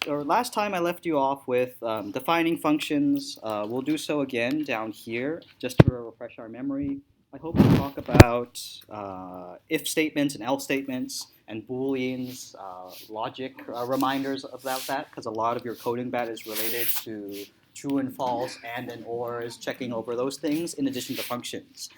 or last time I left you off with defining functions. We'll do so again down here, just to refresh our memory. I hope to talk about if statements and else statements and booleans, logic reminders about that, because a lot of your coding that is related to true and false and ors, checking over those things in addition to functions.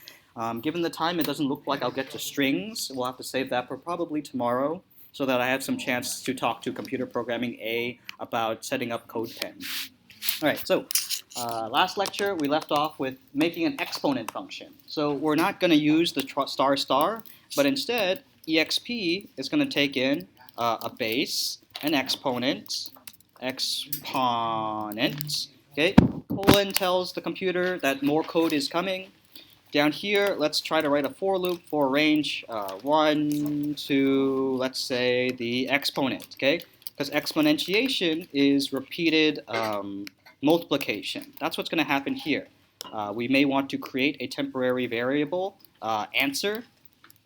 Given the time, it doesn't look like I'll get to strings. We'll have to save that for probably tomorrow, so that I have some chance to talk to Computer Programming A about setting up CodePen. All right, so last lecture we left off with making an exponent function. So we're not going to use the star star, but instead exp is going to take in a base, an exponent, okay? Colon tells the computer that more code is coming. Down here, let's try to write a for loop for range 1 to, let's say, the exponent, okay? Because exponentiation is repeated multiplication. That's what's going to happen here. We may want to create a temporary variable, answer.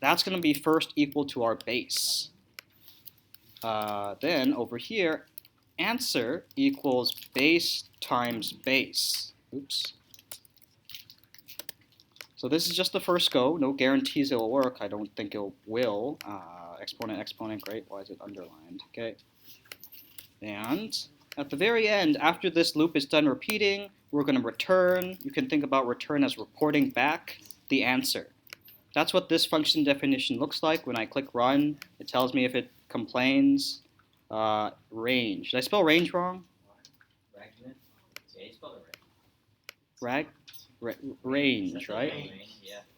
That's going to be first equal to our base. Then over here, answer equals base times base. Oops. So this is just the first go. No guarantees it will work. I don't think it will. Exponent, great. Why is it underlined? Okay. And at the very end, after this loop is done repeating, we're going to return. You can think about return as reporting back the answer. That's what this function definition looks like. When I click run, it tells me if it complains. Range. Did I spell range wrong? Range, right?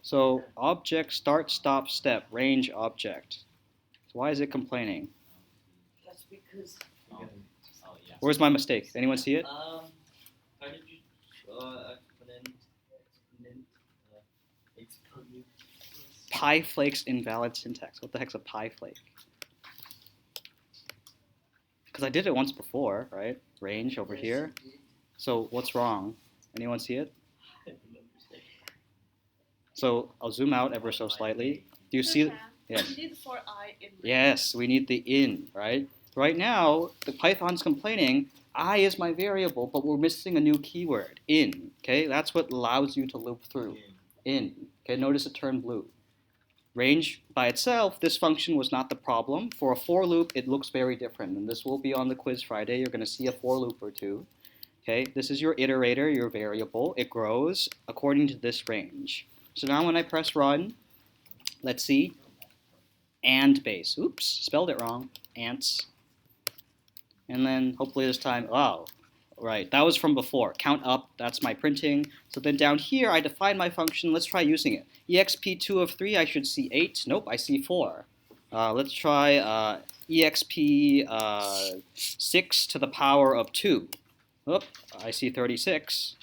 So object start stop step range object. So why is it complaining? That's because. Where's my mistake? Anyone see it? How did you exponent? Pi flakes invalid syntax. What the heck's a pi flake? Because I did it once before, right? Range over here. So what's wrong? Anyone see it? So I'll zoom out ever so slightly. Do you see? Yes. We need for I in. Yes, we need the in, right? Right now, the Python's complaining, I is my variable, but we're missing a new keyword, in. Okay, that's what allows you to loop through. In. Okay, notice it turned blue. Range by itself, this function was not the problem. For a for loop, it looks very different, and this will be on the quiz Friday. You're going to see a for loop or two. Okay, this is your iterator, your variable. It grows according to this range. So now when I press run, let's see, and base. Oops, spelled it wrong, ants. And then hopefully this time, oh, right, that was from before. Count up, that's my printing. So then down here, I define my function. Let's try using it. exp2 of 3, I should see 8. Nope, I see 4. Let's try exp6 to the power of 2. Oop, I see 36.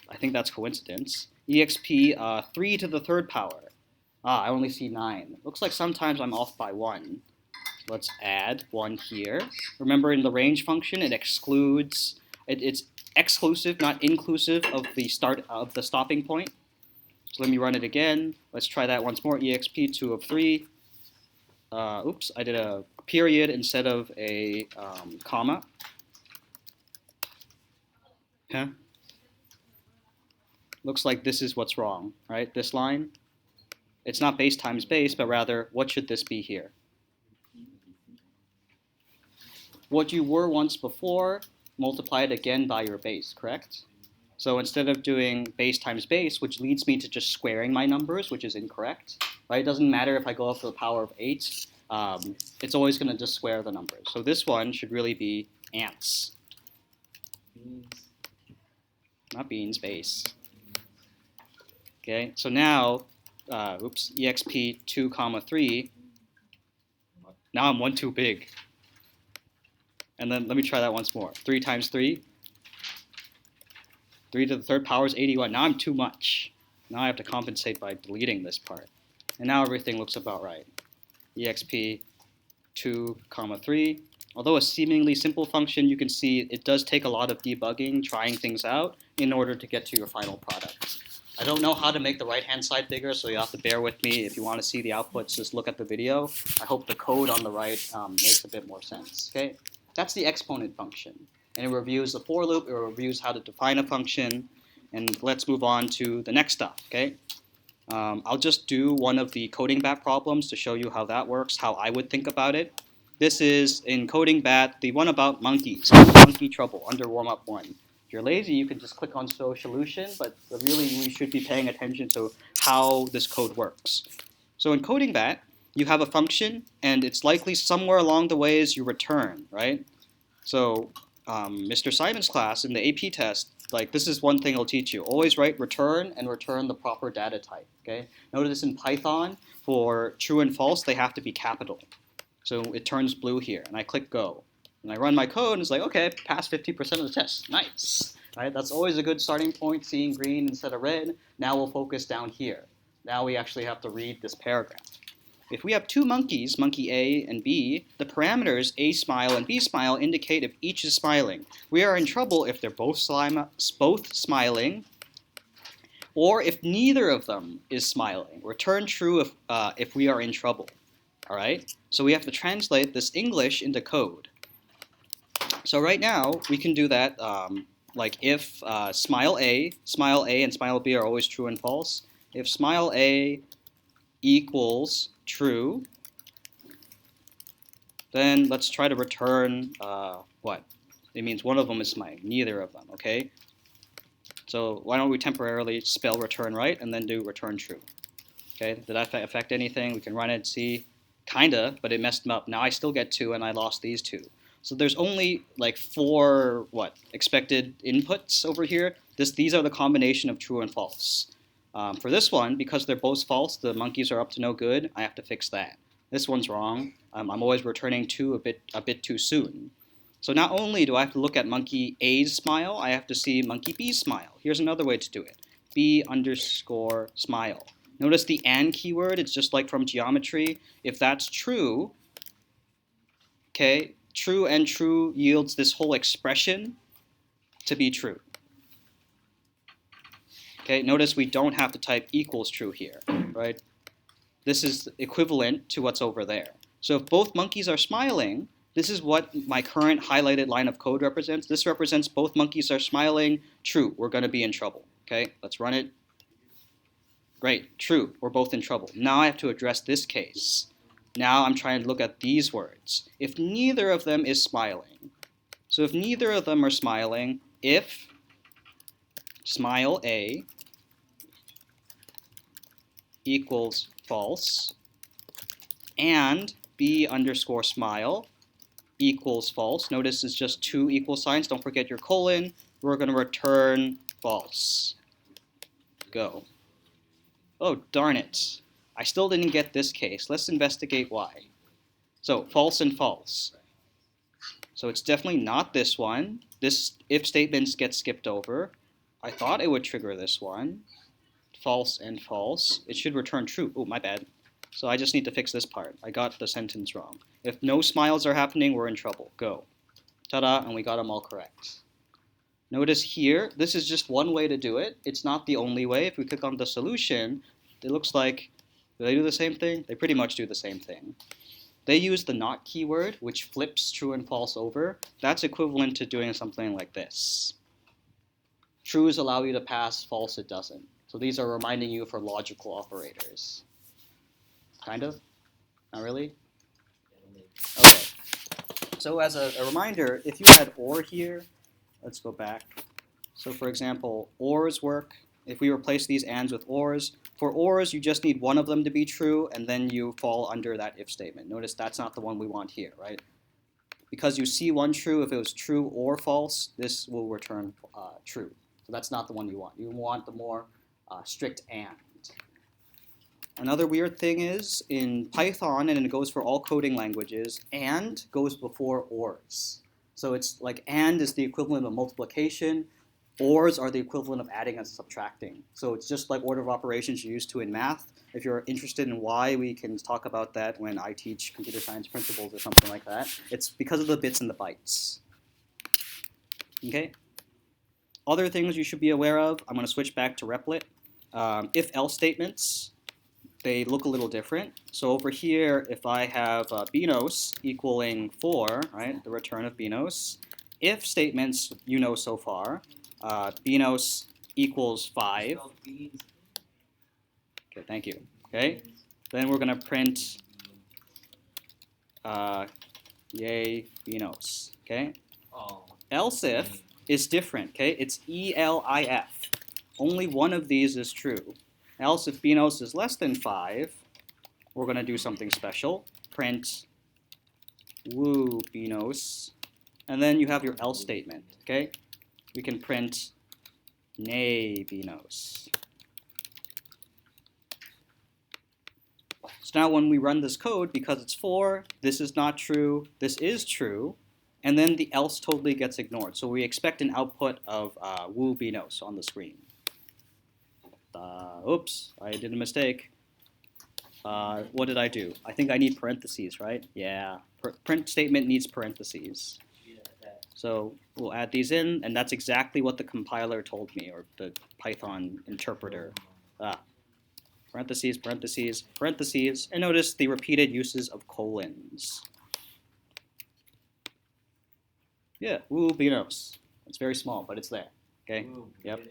I think that's coincidence. exp 3 to the third power. I only see 9. Looks like sometimes I'm off by 1. Let's add 1 here. Remember, in the range function, it excludes. It's exclusive, not inclusive of the start of the stopping point. So let me run it again. Let's try that once more. exp2 of 3. Oops, I did a period instead of a comma. Huh? Looks like this is what's wrong, right? This line. It's not base times base, but rather, what should this be here? What you were once before, multiply it again by your base, correct? So instead of doing base times base, which leads me to just squaring my numbers, which is incorrect, right? It doesn't matter if I go up to the power of 8. It's always going to just square the numbers. So this one should really be ants. Not beans, base. Okay, so now, exp 2 comma 3. Now I'm 1 too big. And then let me try that once more. 3 times 3. 3 to the third power is 81. Now I'm too much. Now I have to compensate by deleting this part. And now everything looks about right. exp 2 comma 3. Although a seemingly simple function, you can see it does take a lot of debugging, trying things out, in order to get to your final product. I don't know how to make the right-hand side bigger, so you have to bear with me. If you want to see the outputs, just look at the video. I hope the code on the right makes a bit more sense. Okay, that's the exponent function, and it reviews the for loop. It reviews how to define a function, and let's move on to the next stuff. Okay, I'll just do one of the coding bat problems to show you how that works, how I would think about it. This is in coding bat, the one about monkeys, monkey trouble under warm-up 1. If you're lazy, you can just click on show solution, but really we should be paying attention to how this code works. So in coding bat, you have a function, and it's likely somewhere along the ways you return, right? So Mr. Simon's class in the AP test, like this is one thing he'll teach you. Always write return and return the proper data type. Okay. Notice in Python for true and false they have to be capital. So it turns blue here, and I click go, and I run my code, and it's like okay, passed 50% of the test. Nice. Right. That's always a good starting point. Seeing green instead of red. Now we'll focus down here. Now we actually have to read this paragraph. If we have two monkeys, monkey A and B, the parameters A smile and B smile indicate if each is smiling. We are in trouble if they're both smiling, or if neither of them is smiling. Return true if we are in trouble. All right? So we have to translate this English into code. So right now, we can do that like if smile A and smile B are always true and false. If smile A equals true, then let's try to return what? It means one of them is smiling, neither of them, okay? So why don't we temporarily spell return right and then do return true? Okay, did that affect anything? We can run it, see, kinda, but it messed them up. Now I still get 2 and I lost these 2. So there's only like 4 expected inputs over here. These are the combination of true and false. For this one, because they're both false, the monkeys are up to no good, I have to fix that. This one's wrong. I'm always returning 2 a bit too soon. So not only do I have to look at monkey A's smile, I have to see monkey B's smile. Here's another way to do it. B underscore smile. Notice the and keyword, it's just like from geometry. If that's true, okay, true and true yields this whole expression to be true. Okay, notice we don't have to type equals true here, right? This is equivalent to what's over there. So if both monkeys are smiling, this is what my current highlighted line of code represents. This represents both monkeys are smiling, true, we're going to be in trouble. Okay, let's run it. Great, true, we're both in trouble. Now I have to address this case. Now I'm trying to look at these words. If neither of them is smiling, so if neither of them are smiling, if smile A equals false and B underscore smile equals false. Notice it's just 2 equal signs. Don't forget your colon. We're going to return false. Go. Oh, darn it. I still didn't get this case. Let's investigate why. So false and false. So it's definitely not this one. This if statements get skipped over. I thought it would trigger this one. False and false. It should return true. Oh, my bad. So I just need to fix this part. I got the sentence wrong. If no smiles are happening, we're in trouble. Go. Ta-da, and we got them all correct. Notice here, this is just one way to do it. It's not the only way. If we click on the solution, it looks like, do they do the same thing? They pretty much do the same thing. They use the not keyword, which flips true and false over. That's equivalent to doing something like this. Trues allow you to pass, false it doesn't. So these are reminding you for logical operators. Kind of? Not really? Okay. So as a reminder, if you had or here, let's go back. So for example, ors work. If we replace these ands with ors, for ors you just need one of them to be true and then you fall under that if statement. Notice that's not the one we want here, right? Because you see one true, if it was true or false, this will return true. So that's not the one you want. You want the more strict and. Another weird thing is in Python, and it goes for all coding languages, and goes before ors. So it's like and is the equivalent of multiplication, ors are the equivalent of adding and subtracting. So it's just like order of operations you're used to in math. If you're interested in why, we can talk about that when I teach computer science principles or something like that. It's because of the bits and the bytes. Okay? Other things you should be aware of, I'm going to switch back to Replit. if-else statements, they look a little different. So over here, if I have binos equaling 4, right, the return of binos, if statements you know so far, binos equals 5. Okay, thank you. Okay, then we're going to print yay binos. Okay, else if is different. Okay, it's elif. Only one of these is true. Else if binos is less than 5, we're going to do something special. Print woo binos, and then you have your else statement. Okay, we can print nay binos. So now when we run this code, because it's 4, this is not true, this is true, and then the else totally gets ignored. So we expect an output of woo binos on the screen. Oops, I did a mistake. What did I do? I think I need parentheses, right? Yeah, print statement needs parentheses. So we'll add these in, and that's exactly what the compiler told me, or the Python interpreter. Parentheses, parentheses, parentheses, and notice the repeated uses of colons. Yeah, woo binos. It's very small, but it's there. Okay. Yep.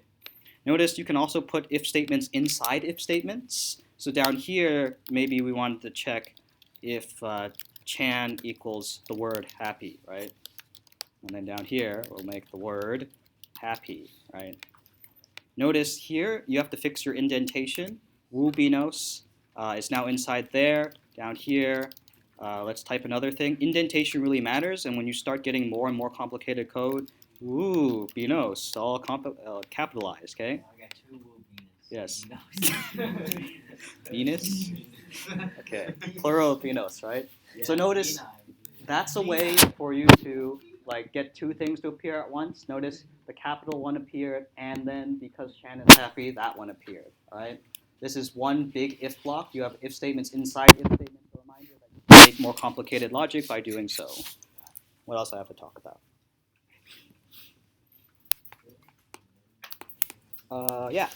Notice you can also put if statements inside if statements. So down here, maybe we wanted to check if Chan equals the word happy, right? And then down here, we'll make the word happy, right? Notice here, you have to fix your indentation. Woo binos is now inside there. Down here, let's type another thing. Indentation really matters, and when you start getting more and more complicated code, woo binos, all capitalized, okay? I got 2 woo binos. Yes. Venus? Okay, plural of binos, right? Yeah, So notice Bini. that's a way for you to get 2 things to appear at once. Notice the capital one appeared, and then because Chan is happy, that one appeared, all right? This is one big if block. You have if statements inside if statements. A reminder that you can make more complicated logic by doing so. What else I have to talk about? Yeah.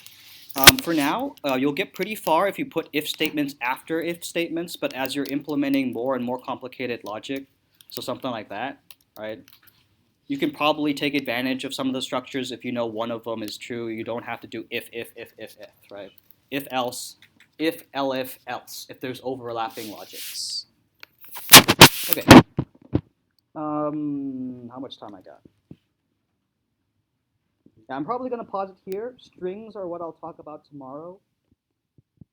For now, you'll get pretty far if you put if statements after if statements, but as you're implementing more and more complicated logic, so something like that, right? You can probably take advantage of some of the structures if you know one of them is true. You don't have to do if, right? If else, if elif else, if there's overlapping logics. Okay. How much time I got? Yeah, I'm probably going to pause it here. Strings are what I'll talk about tomorrow,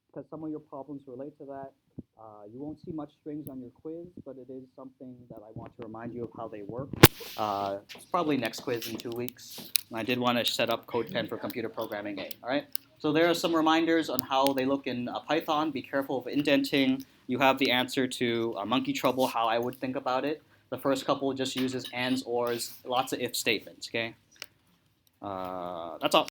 because some of your problems relate to that. You won't see much strings on your quiz, but it is something that I want to remind you of how they work. It's probably next quiz in 2 weeks. And I did want to set up CodePen for Computer Programming A. All right. So there are some reminders on how they look in Python. Be careful of indenting. You have the answer to monkey trouble, how I would think about it. The first couple just uses ands, ors, lots of if statements. Okay. That's all.